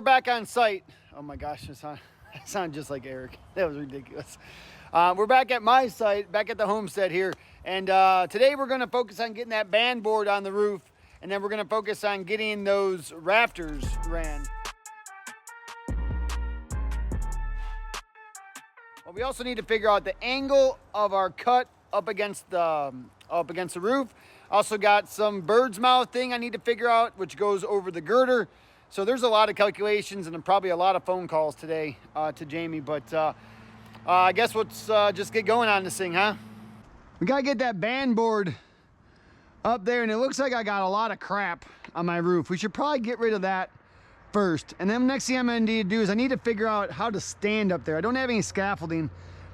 We're back on site. Oh my gosh, I sound just like Eric. That was ridiculous. We're back at my site, back at the homestead here. And today we're going to focus on getting that band board on the roof. And then we're going to focus on getting those rafters ran. Well, we also need to figure out the angle of our cut up against the roof. Also got some bird's mouth thing I need to figure out, which goes over the girder. So there's a lot of calculations and probably a lot of phone calls today to Jamie. But I guess let's just get going on this thing, huh? We gotta get that band board up there, and it looks like I got a lot of crap on my roof. We should probably get rid of that first. And then next thing I'm gonna need to do is I need to figure out how to stand up there. I don't have any scaffolding,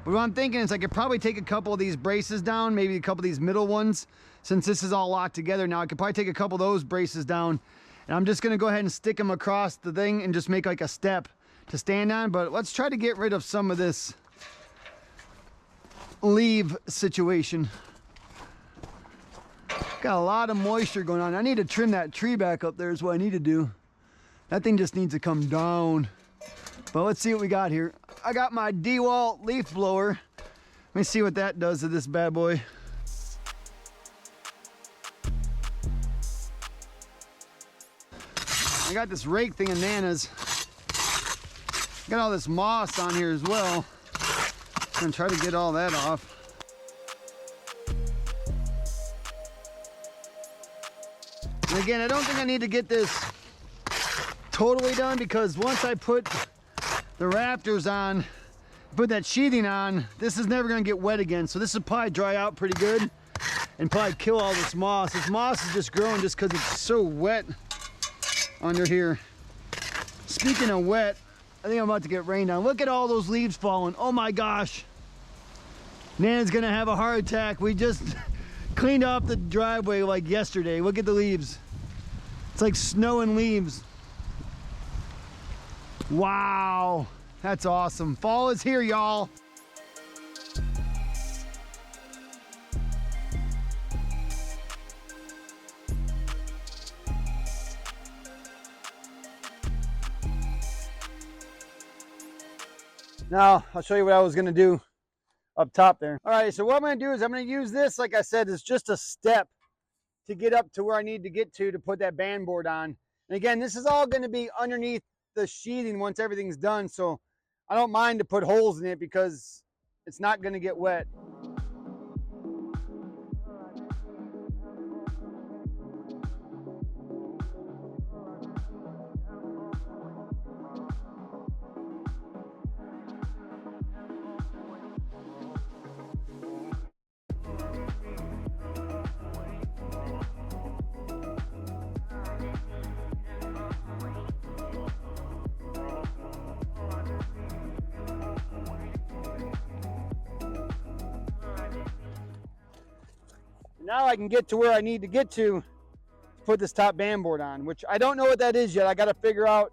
but what I'm thinking is I could probably take a couple of these braces down, maybe a couple of these middle ones. Since this is all locked together now, I could probably take a couple of those braces down. And I'm just gonna go ahead and stick them across the thing and just make like a step to stand on. But let's try to get rid of some of this leaf situation. Got a lot of moisture going on. I need to trim that tree back up there is what I need to do. That thing just needs to come down. But let's see what we got here. I got my Dewalt leaf blower. Let me see what that does to this bad boy. I got this rake thing of Nana's. Got all this moss on here as well. I'm gonna try to get all that off. And again, I don't think I need to get this totally done, because once I put the rafters on, put that sheathing on, this is never gonna get wet again. So this will probably dry out pretty good and probably kill all this moss. This moss is just growing just because it's so wet under here. Speaking of wet, I think I'm about to get rained on. Look at all those leaves falling. Oh my gosh. Nana's gonna have a heart attack. We just cleaned off the driveway like yesterday. Look at the leaves. It's like snow and leaves. Wow, that's awesome. Fall is here, y'all. Now, I'll show you what I was gonna do up top there. All right, so what I'm gonna do is I'm gonna use this, like I said, as just a step to get up to where I need to get to put that band board on. And again, this is all gonna be underneath the sheathing once everything's done, so I don't mind to put holes in it because it's not gonna get wet. Now I can get to where I need to get to put this top band board on, which I don't know what that is yet. I got to figure out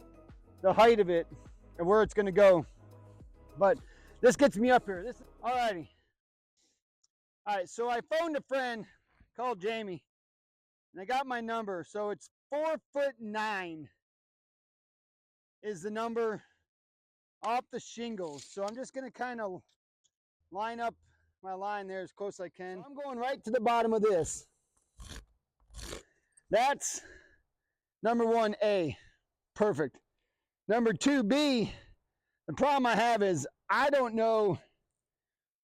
the height of it and where it's going to go. But this gets me up here. Alrighty. All right, so I phoned a friend called Jamie, and I got my number. So it's 4'9" is the number off the shingles. So I'm just going to kind of line up my line there as close as I can. So I'm going right to the bottom of this. That's number 1A. Perfect. Number 2B, the problem I have is I don't know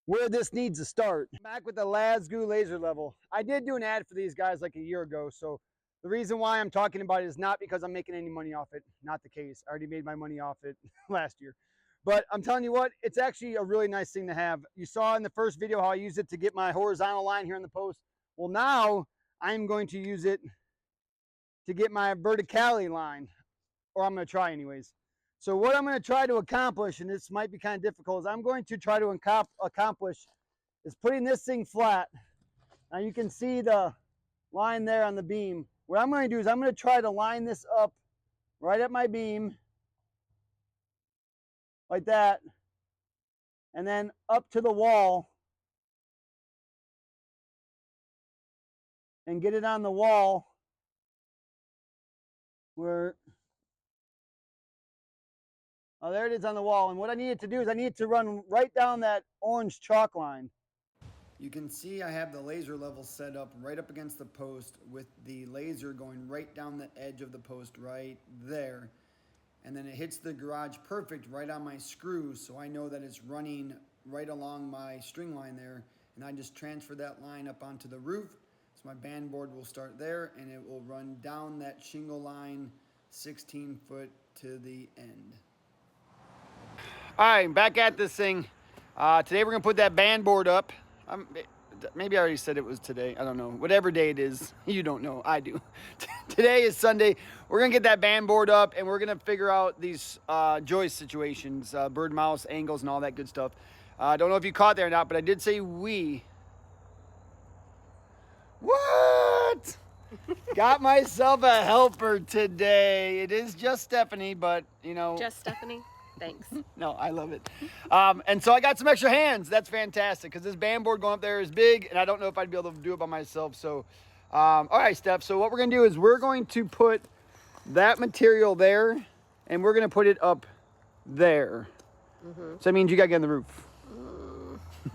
where this needs to start. Back with the Lasgoo Laser Level. I did do an ad for these guys like a year ago, so the reason why I'm talking about it is not because I'm making any money off it. Not the case. I already made my money off it last year. But I'm telling you what, it's actually a really nice thing to have. You saw in the first video how I used it to get my horizontal line here in the post. Well, now I'm going to use it to get my verticality line, or I'm going to try anyways. So what I'm going to try to accomplish, and this might be kind of difficult, is I'm going to try to accomplish is putting this thing flat. Now you can see the line there on the beam. What I'm going to do is I'm going to try to line this up right at my beam, like that, and then up to the wall, and get it on the wall where Oh, there it is on the wall. And what I needed to do is I needed to run right down that orange chalk line. You can see I have the laser level set up right up against the post with the laser going right down the edge of the post right there. And then it hits the garage perfect right on my screw, so I know that it's running right along my string line there. And I just transfer that line up onto the roof. So my band board will start there and it will run down that shingle line 16 foot to the end. All right, back at this thing. Today we're gonna put that band board up. Maybe I already said it was today. I don't know. Whatever day it is, you don't know. I do. Today is Sunday. We're gonna get that band board up and we're gonna figure out these joist situations, bird mouse angles and all that good stuff. I don't know if you caught there or not, but I did say we. What? Got myself a helper today. It is just Stephanie, but you know. Just Stephanie? Thanks. No, I love it. And so I got some extra hands. That's fantastic because this band board going up there is big and I don't know if I'd be able to do it by myself. So, all right, Steph. So what we're going to do is we're going to put that material there and we're going to put it up there. So that means you got to get on the roof.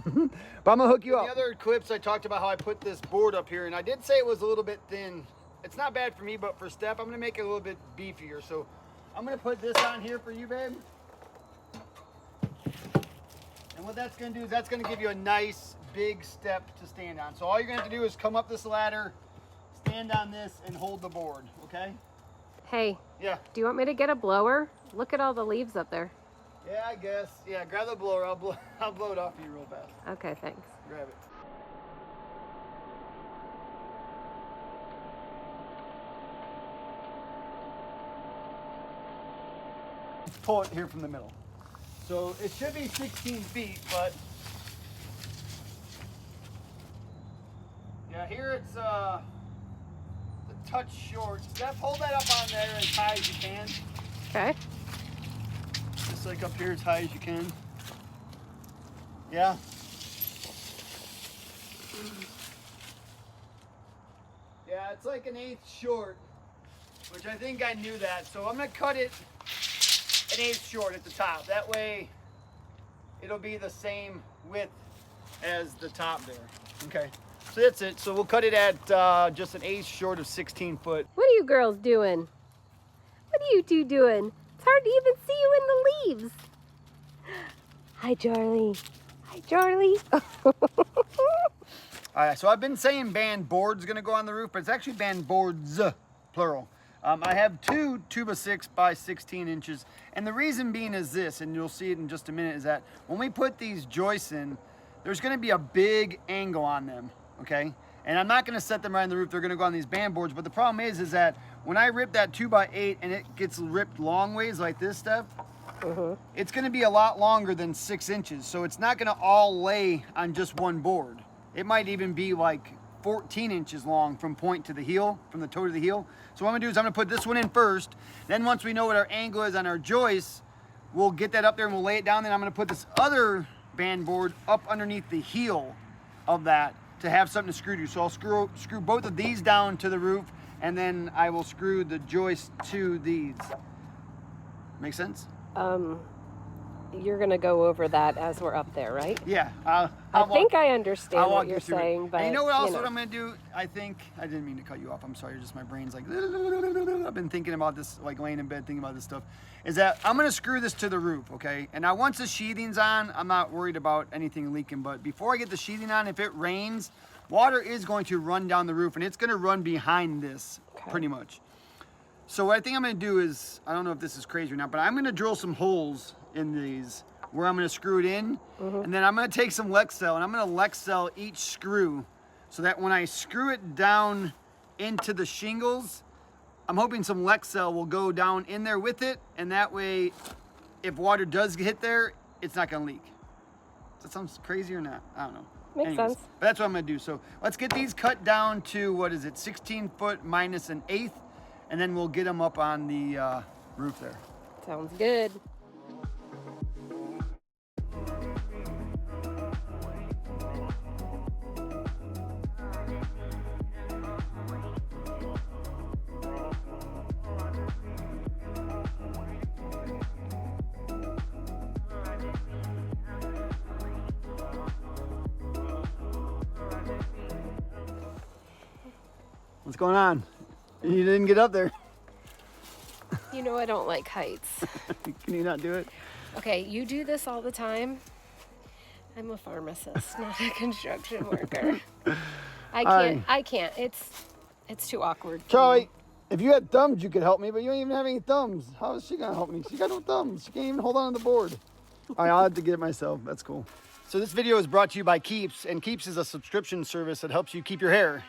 But I'm going to hook you up. In the other clips, I talked about how I put this board up here and I did say it was a little bit thin. It's not bad for me, but for Steph, I'm going to make it a little bit beefier. So I'm going to put this on here for you, babe. And what that's going to do is that's going to give you a nice big step to stand on. So all you're going to have to do is come up this ladder, stand on this, and hold the board, okay? Hey. Yeah. Do you want me to get a blower? Look at all the leaves up there. Yeah, I guess. Yeah, grab the blower. I'll blow it off for you real fast. Okay, thanks. Grab it. Pull it here from the middle. So it should be 16 feet, but yeah, here it's a touch short. Steph, hold that up on there as high as you can. Okay. Just like up here as high as you can. Yeah. Yeah, it's like an eighth short, which I think I knew that. So I'm gonna cut it an eighth short at the top. That way it'll be the same width as the top there. Okay, so that's it. So we'll cut it at just an eighth short of 16 foot. What are you girls doing? What are you two doing? It's hard to even see you in the leaves. Hi, Charlie. Hi, Charlie. All right, so I've been saying band board's gonna go on the roof, but it's actually band boards, plural. I have two 2x6 by 16 inches. And the reason being is this, and you'll see it in just a minute, is that when we put these joists in, there's gonna be a big angle on them, okay? And I'm not gonna set them right on the roof, they're gonna go on these band boards, but the problem is that when I rip that 2x8 and it gets ripped long ways like this stuff, it's gonna be a lot longer than 6 inches. So it's not gonna all lay on just one board. It might even be like 14 inches long from point to the heel, from the toe to the heel. So what I'm gonna do is I'm gonna put this one in first. Then once we know what our angle is on our joist, we'll get that up there and we'll lay it down. Then I'm gonna put this other band board up underneath the heel of that to have something to screw to. So I'll screw both of these down to the roof and then I will screw the joist to these. Make sense? You're gonna go over that as we're up there, right? Yeah. I think I understand what you're saying, but and you know what else? What I'm gonna do? I think I didn't mean to cut you off. I'm sorry. Just my brain's like I've been thinking about this, like laying in bed thinking about this stuff. Is that I'm gonna screw this to the roof, okay? And now once the sheathing's on, I'm not worried about anything leaking. But before I get the sheathing on, if it rains, water is going to run down the roof, and it's gonna run behind this pretty much. So what I think I'm gonna do is, I don't know if this is crazy or not, but I'm gonna drill some holes in these where I'm gonna screw it in, and then I'm gonna take some Lexcel and I'm gonna Lexcel each screw so that when I screw it down into the shingles, I'm hoping some Lexcel will go down in there with it, and that way, if water does hit there, it's not gonna leak. Does that sound crazy or not? I don't know. Makes sense. But that's what I'm gonna do. So let's get these cut down to, what is it, 16 foot minus an eighth, and then we'll get them up on the roof there. Sounds good. What's going on? You didn't get up there. You know I don't like heights. Can you not do it? Okay, you do this all the time. I'm a pharmacist, not a construction worker. I can't. It's too awkward. Charlie, if you had thumbs, you could help me, but you don't even have any thumbs. How is she gonna help me? She got no thumbs. She can't even hold on to the board. All right, I'll have to get it myself. That's cool. So this video is brought to you by Keeps, and Keeps is a subscription service that helps you keep your hair.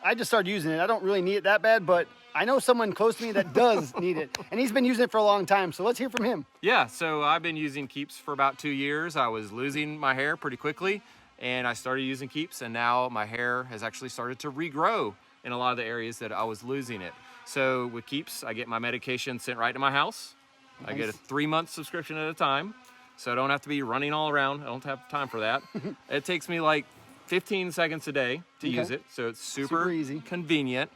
I just started using it. I don't really need it that bad, but I know someone close to me that does need it, and he's been using it for a long time. So let's hear from him. Yeah, so I've been using Keeps for about 2 years. I was losing my hair pretty quickly, and I started using Keeps, and now my hair has actually started to regrow in a lot of the areas that I was losing it. So with Keeps, I get my medication sent right to my house. Nice. I get a 3-month subscription at a time, so I don't have to be running all around. I don't have time for that. It takes me like 15 seconds a day to use it, so it's super easy, convenient.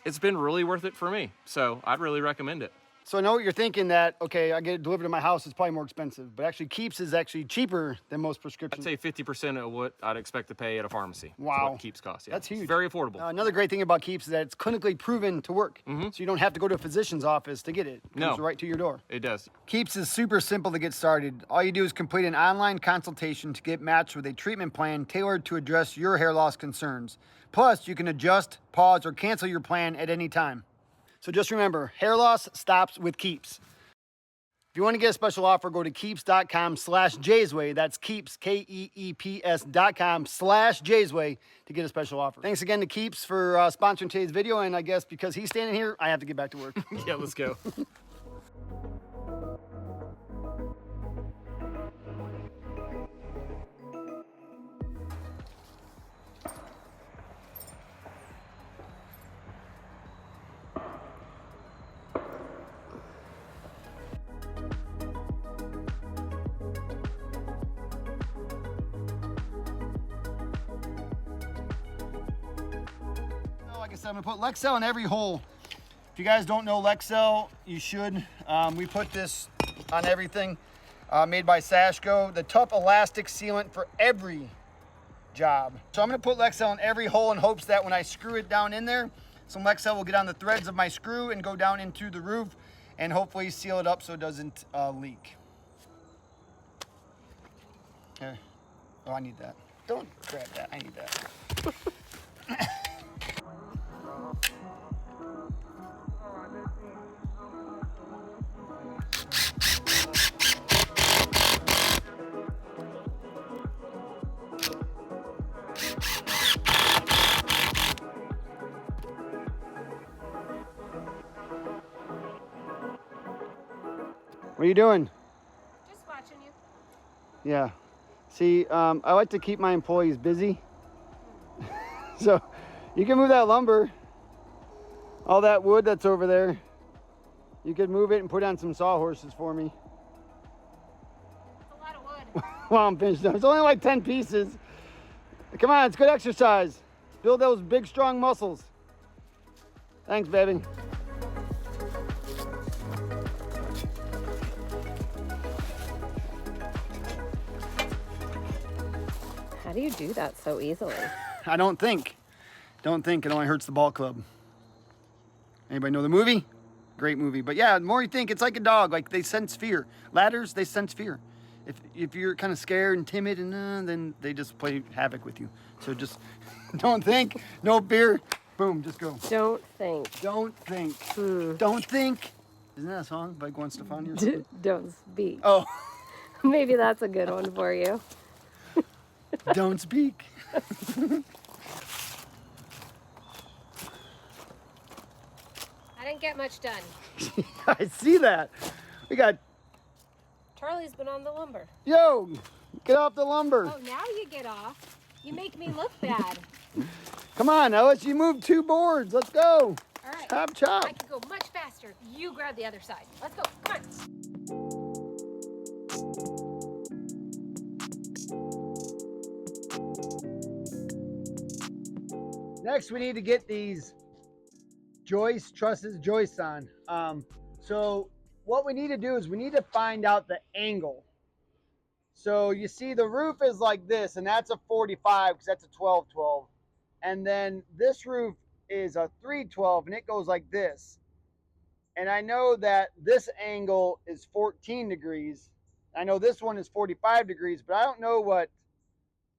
It's been really worth it for me, so I'd really recommend it. So I know what you're thinking, that, okay, I get it delivered to my house, it's probably more expensive, but actually Keeps is actually cheaper than most prescriptions. I'd say 50% of what I'd expect to pay at a pharmacy. Wow. That's what Keeps costs. Yeah. That's huge. It's very affordable. Another great thing about Keeps is that it's clinically proven to work. So you don't have to go to a physician's office to get it. It comes right to your door. It does. Keeps is super simple to get started. All you do is complete an online consultation to get matched with a treatment plan tailored to address your hair loss concerns. Plus, you can adjust, pause, or cancel your plan at any time. So just remember, hair loss stops with Keeps. If you want to get a special offer, go to keeps.com/Jaysway. That's Keeps, KEEPS.com/Jaysway to get a special offer. Thanks again to Keeps for sponsoring today's video, and I guess because he's standing here, I have to get back to work. Yeah, let's go. Like I said, I'm gonna put Lexel in every hole. If you guys don't know Lexel, you should. We put this on everything, made by Sashco, the tough elastic sealant for every job. So I'm gonna put Lexel in every hole in hopes that when I screw it down in there, some Lexel will get on the threads of my screw and go down into the roof and hopefully seal it up so it doesn't leak. Here. Oh, I need that. Don't grab that, I need that. What are you doing? Just watching you. Yeah. See, I like to keep my employees busy. So you can move that lumber, all that wood that's over there. You could move it and put on some sawhorses for me. That's a lot of wood. While I'm finished. It's only like 10 pieces. Come on, it's good exercise. Build those big, strong muscles. Thanks, baby. How do you do that so easily? I don't think. Don't think. It only hurts the ball club. Anybody know the movie? Great movie. But yeah, the more you think, it's like a dog. Like, they sense fear. Ladders, they sense fear. If you're kind of scared and timid, and then they just play havoc with you. So just don't think. No fear. Boom, just go. Don't think. Don't think. Don't think. Isn't that a song by Gwen Stefani or something? Don't speak. Oh. Maybe that's a good one for you. Don't speak. I didn't get much done. I see that. We got... Charlie's been on the lumber. Yo, get off the lumber. Oh, now you get off. You make me look bad. Come on, Ellis, you moved 2 boards. Let's go. All right. Chop, chop. I can go much faster. You grab the other side. Let's go. Come on. Next, we need to get these trusses joists on. So what we need to do is we need to find out the angle. So you see the roof is like this, and that's a 45 because that's a 12-12. And then this roof is a 312 and it goes like this. And I know that this angle is 14 degrees. I know this one is 45 degrees, but I don't know what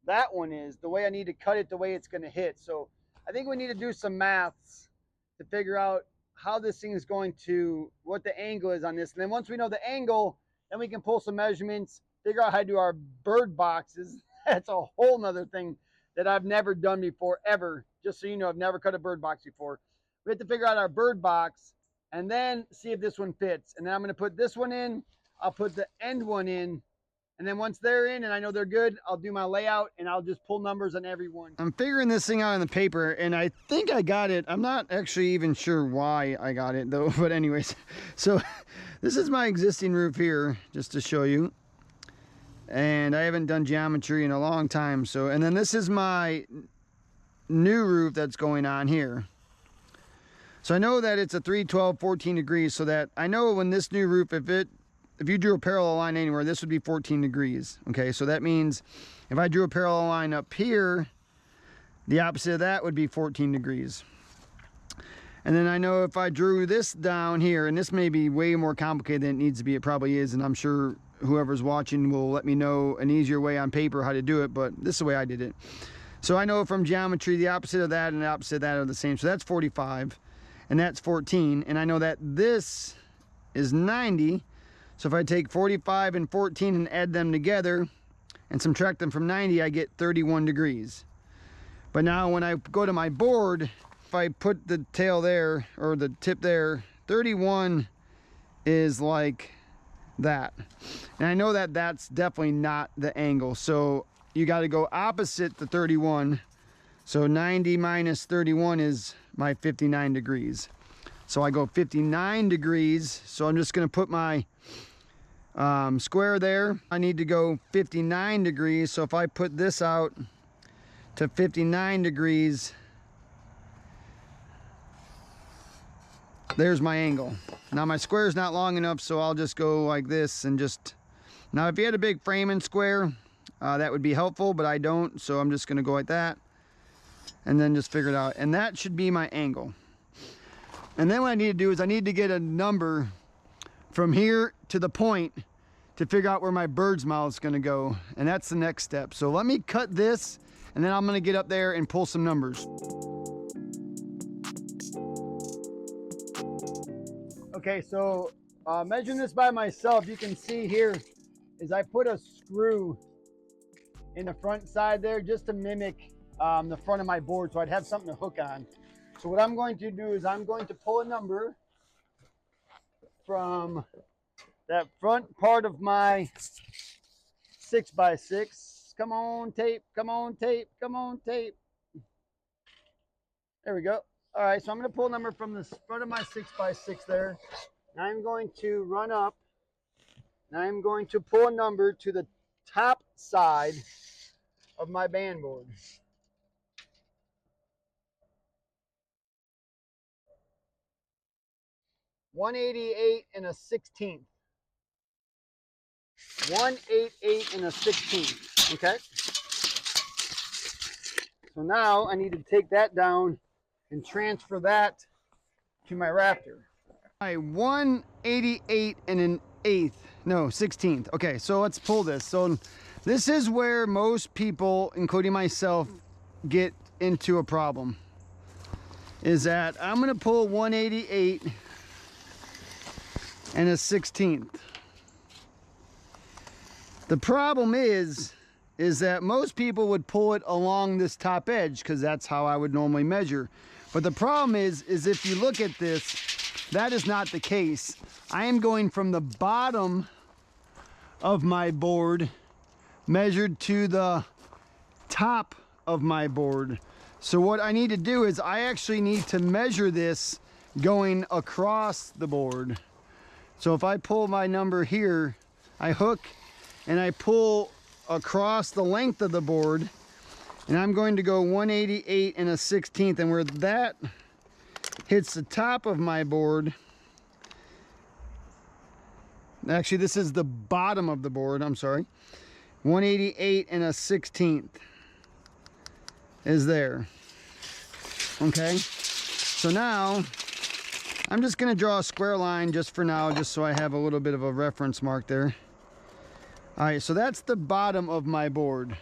that one is, the way I need to cut it, the way it's going to hit. So I think we need to do some maths to figure out how this thing is going to, what the angle is on this. And then once we know the angle, then we can pull some measurements, figure out how to do our bird boxes. That's a whole nother thing that I've never done before, ever. Just so you know, I've never cut a bird box before. We have to figure out our bird box and then see if this one fits. And then I'm going to put this one in. I'll put the end one in. And then once they're in and I know they're good, I'll do my layout and I'll just pull numbers on every one. I'm figuring this thing out on the paper and I think I got it. I'm not actually even sure why I got it though, but anyways. So this is my existing roof here, just to show you. And I haven't done geometry in a long time. So, and then this is my new roof that's going on here. So I know that it's a 312, 14 degrees, so that I know when this new roof, if you drew a parallel line anywhere, this would be 14 degrees. Okay, so that means if I drew a parallel line up here, the opposite of that would be 14 degrees. And then I know if I drew this down here, and this may be way more complicated than it needs to be, it probably is, and I'm sure whoever's watching will let me know an easier way on paper how to do it, but this is the way I did it. So I know from geometry, the opposite of that and the opposite of that are the same. So that's 45, and that's 14, and I know that this is 90. So if I take 45 and 14 and add them together and subtract them from 90, I get 31 degrees. But now when I go to my board, if I put the tail there, or the tip there, 31 is like that. And I know that that's definitely not the angle. So you got to go opposite the 31. So 90 minus 31 is my 59 degrees. So I go 59 degrees. So I'm just going to put my square there. I need to go 59 degrees. So if I put this out to 59 degrees, there's my angle. Now my square is not long enough, so I'll just go like this and just, now if you had a big framing square, that would be helpful, but I don't, so I'm just gonna go like that and then just figure it out. And that should be my angle. And then what I need to do is I need to get a number from here to the point to figure out where my bird's mouth is gonna go. And that's the next step. So let me cut this and then I'm gonna get up there and pull some numbers. Okay, so measuring this by myself, you can see here is I put a screw in the front side there just to mimic the front of my board, so I'd have something to hook on. So what I'm going to do is I'm going to pull a number from that front part of my 6x6. Come on, tape, come on, tape, come on, tape. There we go. All right, so I'm going to pull a number from the front of my 6x6 there. Now I'm going to run up. Now I'm going to pull a number to the top side of my band board. .188 and a 16th. 188 and a 16th. Okay. So now I need to take that down and transfer that to my Rafter. All right, 188 and an 1/8. No, 16th. Okay, so let's pull this. So this is where most people, including myself, get into a problem. Is that I'm going to pull 188 and a 16th. The problem is that most people would pull it along this top edge because that's how I would normally measure. But the problem is if you look at this, that is not the case. I am going from the bottom of my board measured to the top of my board. So what I need to do is I actually need to measure this going across the board. So if I pull my number here, I hook and I pull across the length of the board, and I'm going to go 188 and a 16th, and where that hits the top of my board, actually this is the bottom of the board, I'm sorry, 188 and a 16th is there. Okay, so now I'm just gonna draw a square line just for now, just so I have a little bit of a reference mark there. All right, so that's the bottom of my board.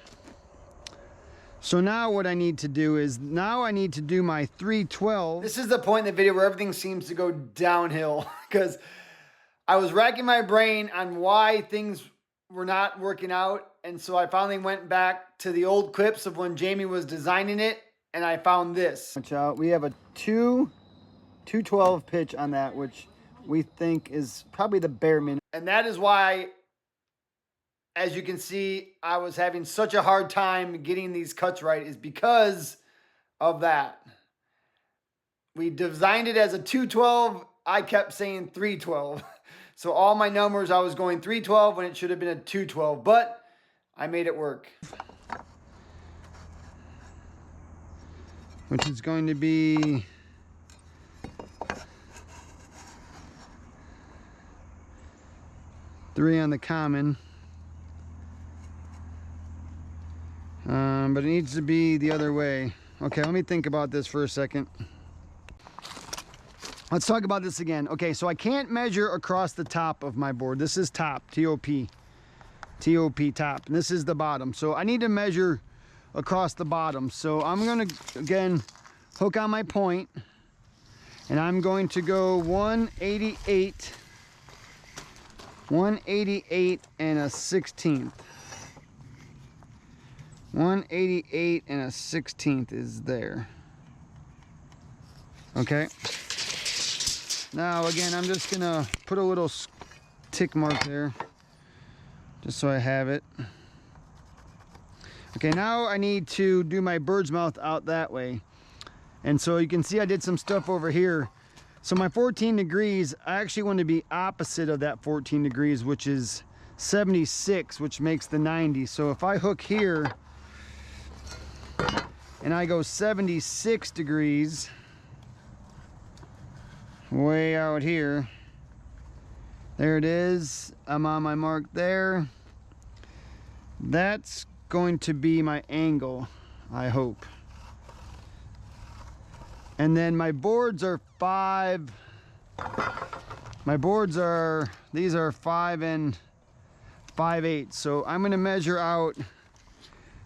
So now what I need to do is, now I need to do my 312. This is the point in the video where everything seems to go downhill because I was racking my brain on why things were not working out. And so I finally went back to the old clips of when Jamie was designing it, and I found this. Watch out, we have a 212 pitch on that, which we think is probably the bare minimum. And that is why, as you can see, I was having such a hard time getting these cuts right, is because of that. We designed it as a 212. I kept saying 312. So all my numbers, I was going 312 when it should have been a 212, but I made it work. Which is going to be three on the common. But it needs to be the other way. Okay, let me think about this for a second. Let's talk about this again. Okay, so I can't measure across the top of my board. This is top, T-O-P. T-O-P, top. And this is the bottom. So I need to measure across the bottom. So I'm gonna, again, hook on my point. And I'm going to go 188. 188 and a 16th. 188 and a 16th is there. Okay. Now again, I'm just gonna put a little tick mark there, just so I have it. Okay, now I need to do my bird's mouth out that way. And so you can see I did some stuff over here. So my 14 degrees, I actually want to be opposite of that 14 degrees, which is 76, which makes the 90. So if I hook here and I go 76 degrees, way out here, there it is, I'm on my mark there. That's going to be my angle, I hope. And then my boards are 5, my boards are, these are 5 and 5/8, so I'm going to measure out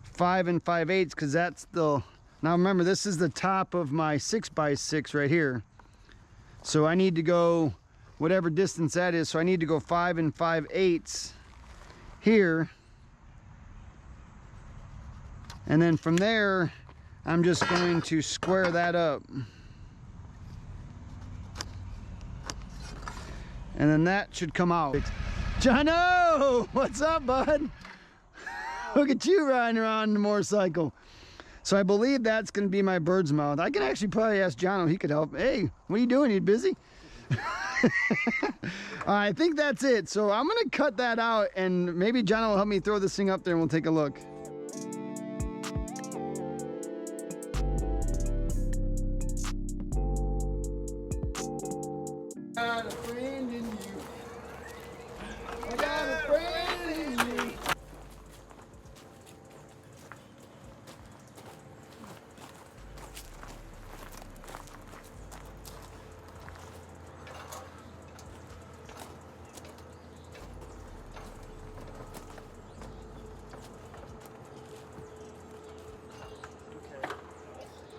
5 and 5/8 because that's the, now remember, this is the top of my 6x6 right here. So I need to go whatever distance that is. So I need to go 5 and 5/8 here. And then from there, I'm just going to square that up. And then that should come out. Jono, what's up, bud? Look at you riding around the motorcycle. So I believe that's going to be my bird's mouth. I can actually probably ask Jono, he could help. Hey, what are you doing? You busy? I think that's it. So I'm going to cut that out, and maybe Jono will help me throw this thing up there and we'll take a look. Got a friend in you. I got a friend in you.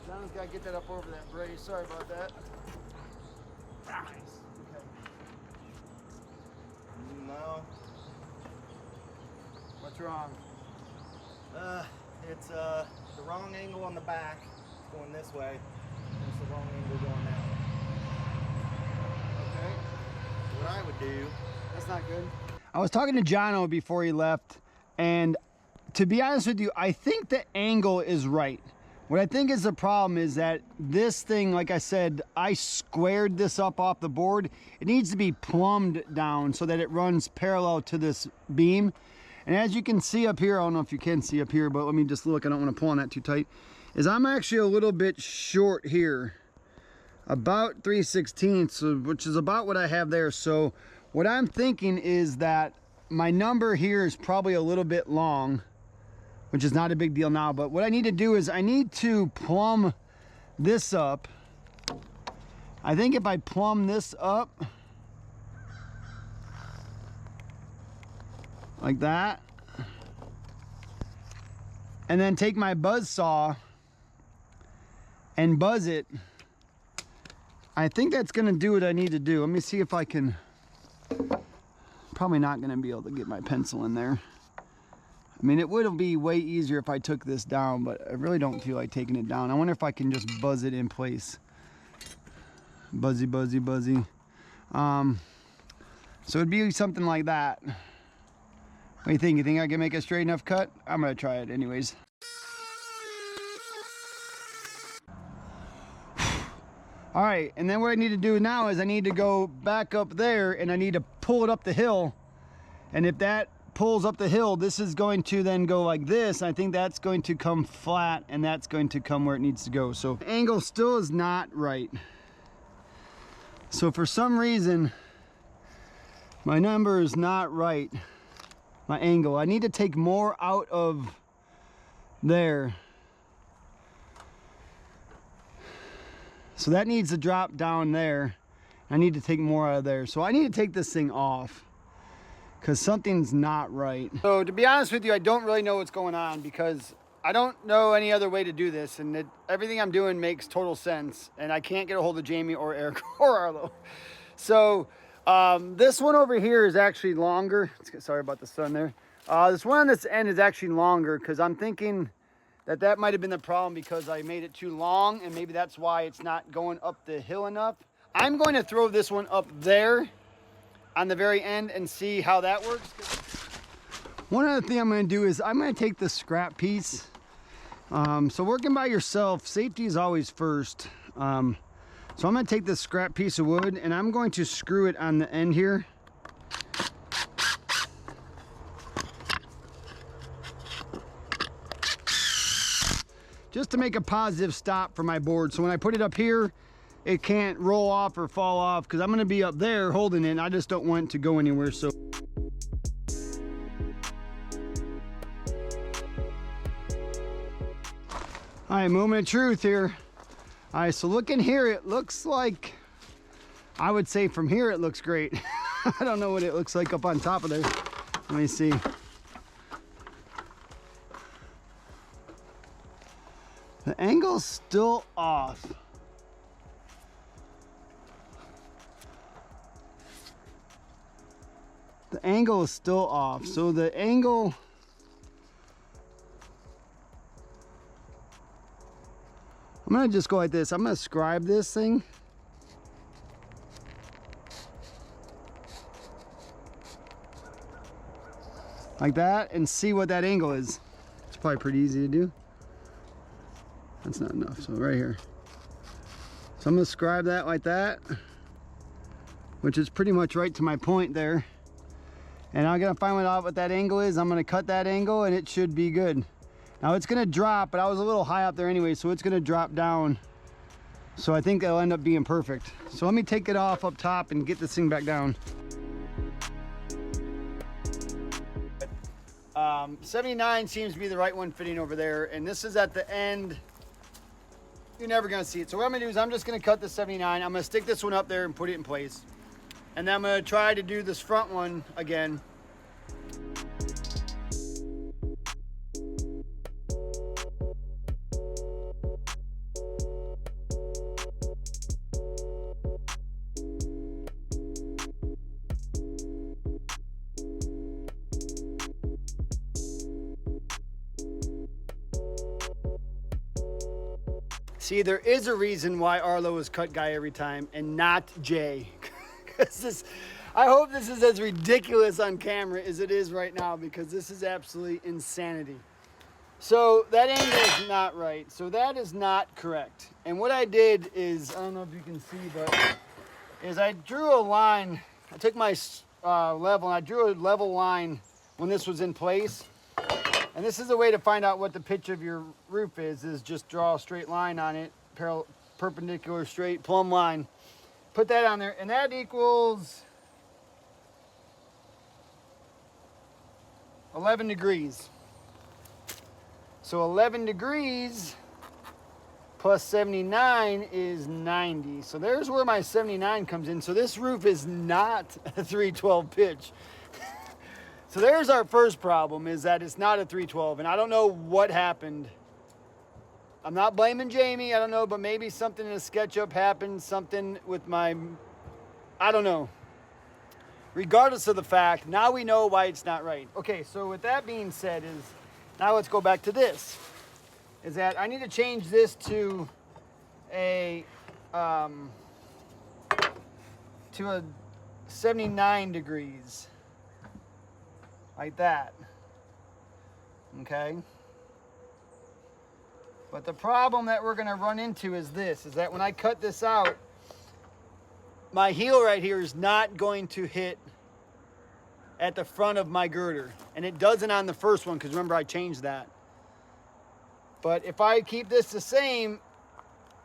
John's got to get that up over that brace. Sorry about that. Nice. Okay. No. What's wrong? It's the wrong angle on the back. It's going this way. And it's the wrong angle going that way. Okay. What I would do. That's not good. I was talking to Jono before he left, and to be honest with you, I think the angle is right. What I think is the problem is that this thing, like I said, I squared this up off the board. It needs to be plumbed down so that it runs parallel to this beam. And as you can see up here, I don't know if you can see up here, but let me just look, I don't want to pull on that too tight, is I'm actually a little bit short here. About 3/16, which is about what I have there. So what I'm thinking is that my number here is probably a little bit long, which is not a big deal now, but what I need to do is I need to plumb this up. I think if I plumb this up like that, and then take my buzz saw and buzz it, I think that's gonna do what I need to do. Let me see if I can. Probably not gonna be able to get my pencil in there. I mean, it would be way easier if I took this down, but I really don't feel like taking it down. I wonder if I can just buzz it in place. Buzzy, buzzy, buzzy. So it'd be something like that. What do you think? You think I can make a straight enough cut? I'm gonna try it anyways. All right, and then what I need to do now is I need to go back up there and I need to pull it up the hill. And if that pulls up the hill, this is going to then go like this. I think that's going to come flat and that's going to come where it needs to go. So the angle still is not right. So for some reason, my number is not right. My angle. I need to take more out of there. So that needs to drop down there. I need to take more out of there. So I need to take this thing off because something's not right. So to be honest with you, I don't really know what's going on because I don't know any other way to do this, and everything I'm doing makes total sense, and I can't get a hold of Jamie or Eric or Arlo. So this one over here is actually longer. Sorry about the sun there. This one on this end is actually longer because I'm thinking that might have been the problem because I made it too long, and maybe that's why it's not going up the hill enough. I'm going to throw this one up there on the very end and see how that works. One other thing I'm going to do is I'm going to take the scrap piece. So working by yourself, safety is always first. So I'm going to take this scrap piece of wood and I'm going to screw it on the end here. Just to make a positive stop for my board. So when I put it up here, it can't roll off or fall off because I'm going to be up there holding it and I just don't want it to go anywhere. So all right, moment of truth here. All right, so looking here, it looks like, I would say from here it looks great. I don't know what it looks like up on top of there. Let me see. The angle's still off. The angle is still off. So the angle, I'm gonna just go like this. I'm gonna scribe this thing. Like that and see what that angle is. It's probably pretty easy to do. That's not enough, so right here. So I'm gonna scribe that like that, which is pretty much right to my point there. And I'm gonna find out what that angle is. I'm gonna cut that angle and it should be good. Now it's gonna drop, but I was a little high up there anyway, so it's gonna drop down. So I think it'll end up being perfect. So let me take it off up top and get this thing back down. 79 seems to be the right one fitting over there, and this is at the end. You're never gonna see it. So what I'm gonna do is I'm just gonna cut the 79. I'm gonna stick this one up there and put it in place. And then I'm gonna try to do this front one again. See, there is a reason why Arlo is cut guy every time and not Jay. Because I hope this is as ridiculous on camera as it is right now, because this is absolutely insanity. So that angle is not right. So that is not correct. And what I did is, I don't know if you can see, but is I drew a line. I took my level and I drew a level line when this was in place. And this is a way to find out what the pitch of your roof is just draw a straight line on it, perpendicular, straight, plumb line. Put that on there, and that equals 11 degrees. So 11 degrees plus 79 is 90. So there's where my 79 comes in. So this roof is not a 312 pitch. So there's our first problem, is that it's not a 312. And I don't know what happened. I'm not blaming Jamie. I don't know, but maybe something in the SketchUp happened. Something with my, I don't know. Regardless of the fact, now we know why it's not right. Okay, so with that being said, is now let's go back to this. Is that I need to change this to a 79 degrees, like that. Okay. But the problem that we're gonna run into is this: is that when I cut this out, my heel right here is not going to hit at the front of my girder, and it doesn't on the first one, because remember I changed that. But if I keep this the same,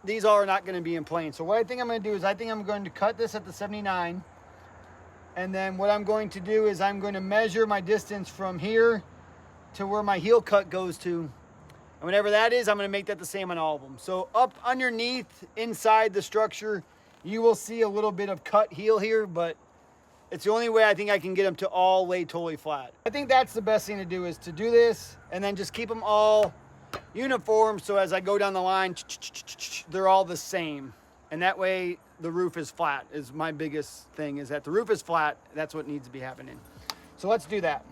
these all are not going to be in plane. So what I think I'm going to do is I think I'm going to cut this at the 79. And then what I'm going to do is I'm going to measure my distance from here to where my heel cut goes to. And whatever that is, I'm going to make that the same on all of them. So up underneath, inside the structure, you will see a little bit of cut heel here, but it's the only way I think I can get them to all lay totally flat. I think that's the best thing to do, is to do this and then just keep them all uniform, so as I go down the line, they're all the same, and that way the roof is flat. Is my biggest thing, is that the roof is flat. That's what needs to be happening. So let's do that.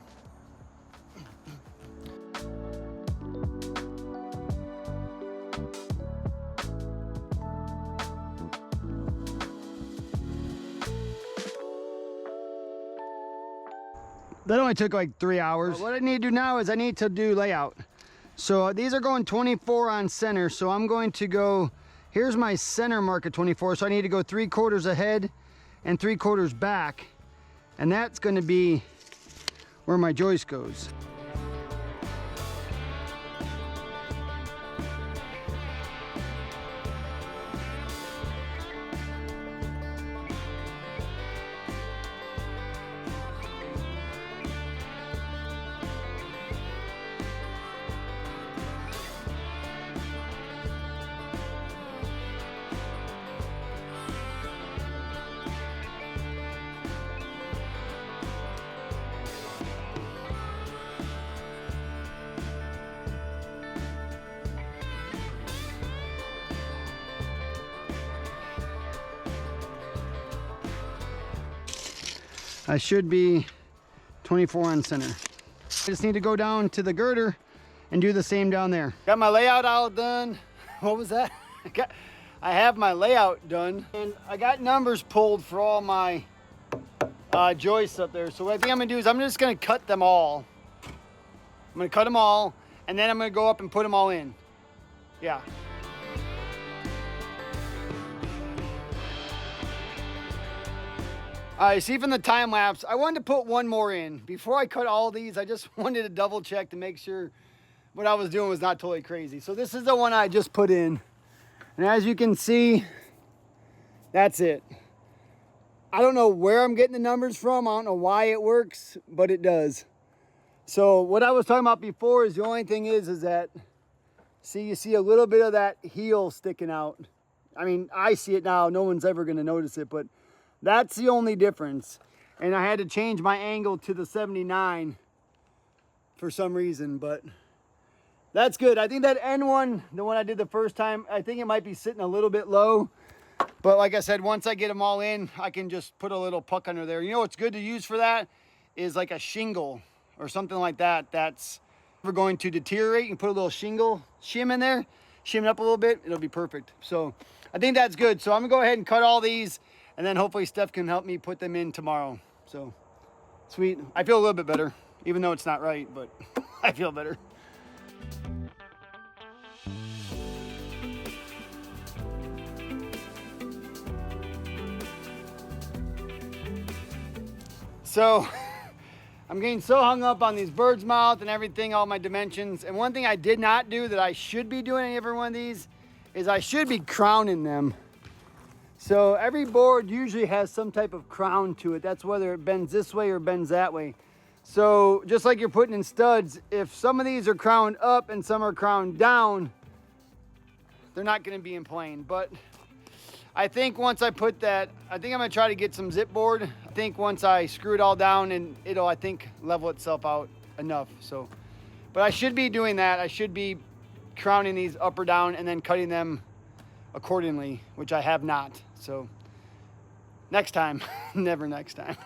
That only took like 3 hours. What I need to do now is I need to do layout. So these are going 24 on center. So I'm going to go, here's my center mark at 24. So I need to go 3/4 ahead and 3/4 back. And that's going to be where my joist goes. I should be 24 on center. I just need to go down to the girder and do the same down there. Got my layout all done. What was that? I have my layout done, and I got numbers pulled for all my joists up there. So what I think I'm gonna do is I'm just gonna cut them all. I'm gonna cut them all, and then I'm gonna go up and put them all in. Yeah. All right, see from the time lapse, I wanted to put one more in. Before I cut all these, I just wanted to double check to make sure what I was doing was not totally crazy. So this is the one I just put in. And as you can see, that's it. I don't know where I'm getting the numbers from. I don't know why it works, but it does. So what I was talking about before is the only thing is that, see, you see a little bit of that heel sticking out. I mean, I see it now. No one's ever going to notice it, but that's the only difference. And I had to change my angle to the 79 for some reason, but that's good. I think that end one, the one I did the first time, I think it might be sitting a little bit low. But like I said, once I get them all in, I can just put a little puck under there. You know what's good to use for that is like a shingle or something like that. That's never going to deteriorate. You can put a little shingle shim in there, shim it up a little bit. It'll be perfect. So I think that's good. So I'm gonna go ahead and cut all these, and then hopefully Steph can help me put them in tomorrow. So sweet. I feel a little bit better, even though it's not right, but I feel better. So I'm getting so hung up on these bird's mouth and everything, all my dimensions. And one thing I did not do that I should be doing in every one of these is I should be crowning them. So every board usually has some type of crown to it. That's whether it bends this way or bends that way. So just like you're putting in studs, if some of these are crowned up and some are crowned down, they're not gonna be in plane. But I think once I put that, I think I'm gonna try to get some zip board. I think once I screw it all down, and it'll, I think, level itself out enough. So, but I should be doing that. I should be crowning these up or down and then cutting them accordingly, which I have not. So next time, never next time.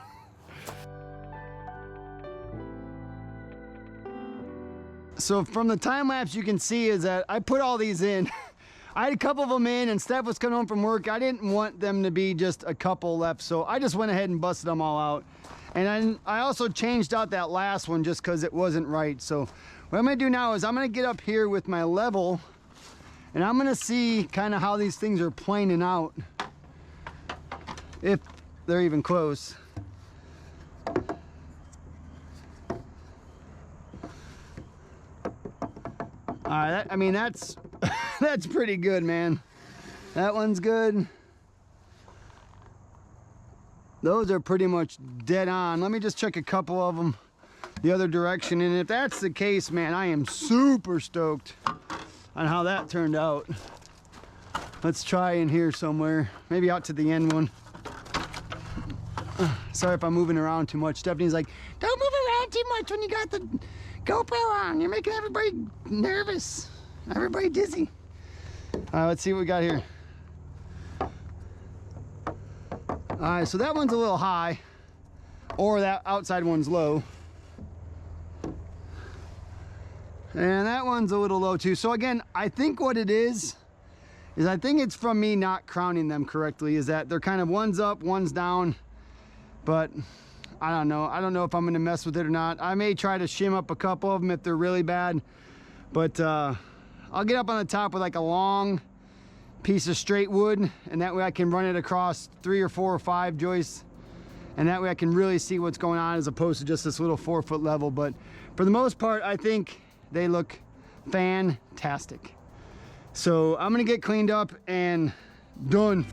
So from the time lapse, you can see is that I put all these in. I had a couple of them in, and Steph was coming home from work. I didn't want them to be just a couple left, so I just went ahead and busted them all out. And I also changed out that last one just because it wasn't right. So what I'm gonna do now is I'm gonna get up here with my level, and I'm gonna see kind of how these things are planing out, if they're even close. All right, I mean, that's that's pretty good, man. That one's good. Those are pretty much dead on. Let me just check a couple of them the other direction, and if that's the case, man, I am super stoked on how that turned out. Let's try in here somewhere, maybe out to the end one. Sorry if I'm moving around too much. Stephanie's like, don't move around too much when you got the GoPro on. You're making everybody nervous, everybody dizzy. All right, let's see what we got here. All right, so that one's a little high, or that outside one's low. And that one's a little low too. So again, I think what it is I think it's from me not crowning them correctly, is that they're kind of one's up, one's down. But I don't know. I don't know if I'm gonna mess with it or not. I may try to shim up a couple of them if they're really bad. But I'll get up on the top with like a long piece of straight wood, and that way I can run it across 3 or 4 or 5 joists, and that way I can really see what's going on as opposed to just this little 4-foot level. But for the most part, I think they look fantastic. So I'm gonna get cleaned up and done.